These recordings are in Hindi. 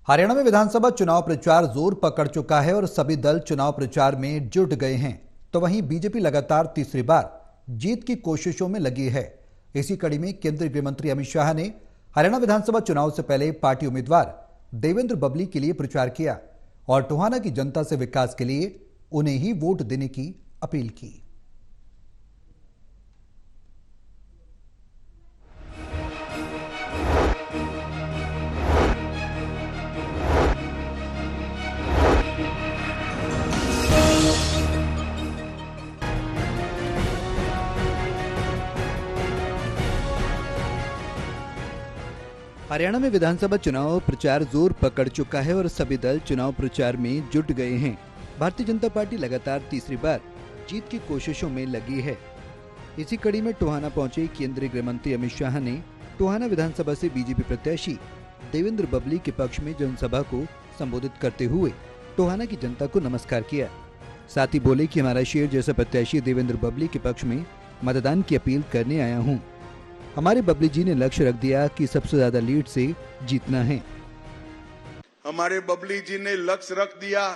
हरियाणा में विधानसभा चुनाव प्रचार जोर पकड़ चुका है और सभी दल चुनाव प्रचार में जुट गए हैं। तो वहीं बीजेपी लगातार तीसरी बार जीत की कोशिशों में लगी है। इसी कड़ी में केंद्रीय गृह मंत्री अमित शाह ने हरियाणा विधानसभा चुनाव से पहले पार्टी उम्मीदवार देवेंद्र बबली के लिए प्रचार किया और टोहाना की जनता से विकास के लिए उन्हें ही वोट देने की अपील की। हरियाणा में विधानसभा चुनाव प्रचार जोर पकड़ चुका है और सभी दल चुनाव प्रचार में जुट गए हैं। भारतीय जनता पार्टी लगातार तीसरी बार जीत की कोशिशों में लगी है। इसी कड़ी में टोहाना पहुंचे केंद्रीय गृह मंत्री अमित शाह ने टोहाना विधानसभा से बीजेपी प्रत्याशी देवेंद्र बबली के पक्ष में जनसभा को संबोधित करते हुए टोहाना की जनता को नमस्कार किया। साथ ही बोले कि हमारा शेर जैसा प्रत्याशी देवेंद्र बबली के पक्ष में मतदान की अपील करने आया हूँ। हमारे बबली जी ने लक्ष्य रख दिया कि सबसे ज्यादा लीड से जीतना है। हमारे बबली जी ने लक्ष्य रख दिया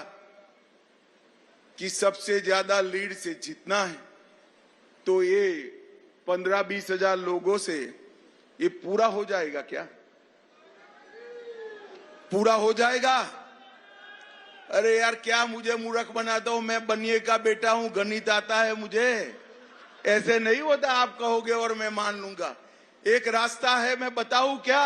कि सबसे ज्यादा लीड से जीतना है। तो ये 15-20 हजार लोगों से ये पूरा हो जाएगा क्या? पूरा हो जाएगा? अरे यार, क्या मुझे मूर्ख बनाता हूं? मैं बनिए का बेटा हूं, गणित आता है मुझे। ऐसे नहीं होता आप कहोगे और मैं मान लूंगा। एक रास्ता है, मैं बताऊं क्या?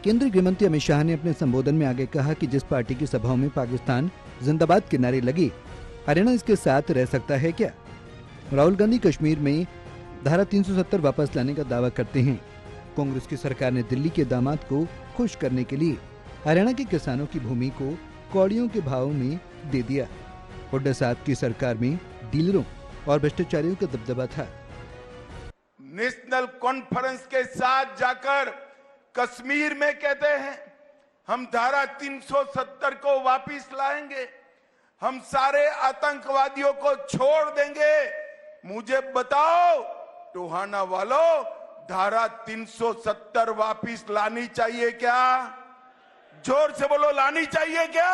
केंद्रीय गृह मंत्री अमित शाह ने अपने संबोधन में आगे कहा कि जिस पार्टी की सभाओं में पाकिस्तान जिंदाबाद के नारे लगे, हरियाणा इसके साथ रह सकता है क्या? राहुल गांधी कश्मीर में धारा 370 वापस लाने का दावा करते हैं। कांग्रेस की सरकार ने दिल्ली के दामाद को खुश करने के लिए हरियाणा के किसानों की भूमि को कौड़ियों के भाव में दे दिया। हुड्डा साहब की सरकार में डीलरों और भ्रष्टाचारियों का दबदबा था। नेशनल कॉन्फ्रेंस के साथ जाकर कश्मीर में कहते हैं हम धारा 370 को वापस लाएंगे, हम सारे आतंकवादियों को छोड़ देंगे। मुझे बताओ टोहाना वालों, धारा 370 वापस लानी चाहिए क्या? जोर से बोलो, लानी चाहिए क्या?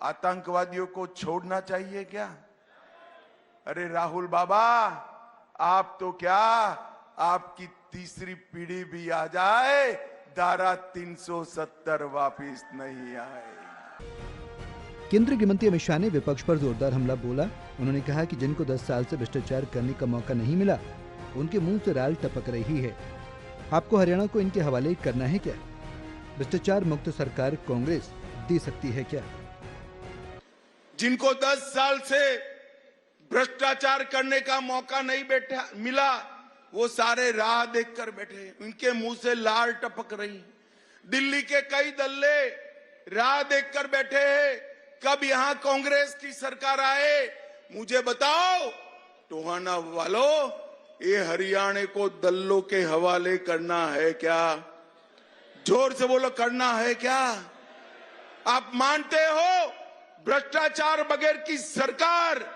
आतंकवादियों को छोड़ना चाहिए क्या? अरे राहुल बाबा, आप तो क्या, आपकी तीसरी पीढ़ी भी आ जाए, धारा 370 वापिस नहीं आए। केंद्रीय गृह मंत्री अमित शाह ने विपक्ष पर जोरदार हमला बोला। उन्होंने कहा कि जिनको 10 साल से भ्रष्टाचार करने का मौका नहीं मिला, उनके मुंह से राल टपक रही है। आपको हरियाणा को इनके हवाले करना है क्या? भ्रष्टाचार मुक्त सरकार कांग्रेस दे सकती है क्या? जिनको 10 साल से भ्रष्टाचार करने का मौका नहीं मिला, वो सारे राह देखकर बैठे, उनके मुंह से लाल टपक रही। दिल्ली के कई दल्ले राह देखकर बैठे हैं, कब यहां कांग्रेस की सरकार आए। मुझे बताओ टोहाना वालों, ये हरियाणा को दल्लों के हवाले करना है क्या? जोर से बोलो, करना है क्या? आप मानते हो भ्रष्टाचार बगैर की सरकार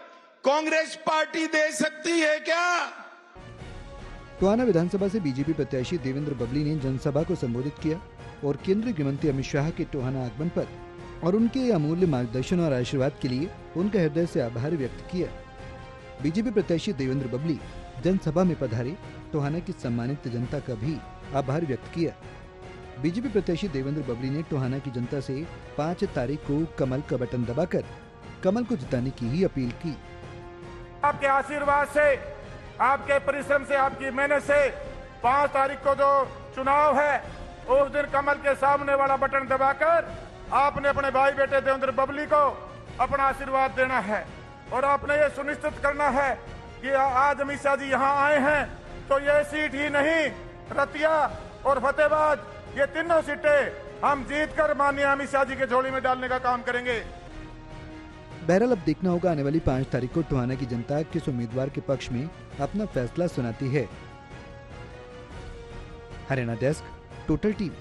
कांग्रेस पार्टी दे सकती है क्या? टोहाना विधानसभा से बीजेपी प्रत्याशी देवेंद्र बबली ने जनसभा को संबोधित किया और केंद्रीय गृह मंत्री अमित शाह के टोहाना आगमन पर और उनके अमूल्य मार्गदर्शन और आशीर्वाद के लिए उनका हृदय से आभार व्यक्त किया। बीजेपी प्रत्याशी देवेंद्र बबली जनसभा में पधारे, टोहाना की सम्मानित जनता का भी आभार व्यक्त किया। बीजेपी प्रत्याशी देवेंद्र बबली ने टोहाना की जनता से 5 तारीख को कमल का बटन दबाकर कमल को जिताने की ही अपील की। आपके आशीर्वाद से, आपके परिश्रम से, आपकी मेहनत से 5 तारीख को जो चुनाव है, उस दिन कमल के सामने वाला बटन दबाकर आपने अपने भाई बेटे देवेंद्र बबली को अपना आशीर्वाद देना है। और आपने ये सुनिश्चित करना है कि आज अमित शाह जी यहाँ आए हैं तो ये सीट ही नहीं, रतिया और फतेहाबाद, ये तीनों सीटें हम जीतकर माननीय अमित शाह जी के झोली में डालने का काम करेंगे। बहरहाल अब देखना होगा आने वाली 5 तारीख को टोहाना की जनता किस उम्मीदवार के पक्ष में अपना फैसला सुनाती है। Haryana desk, total TV.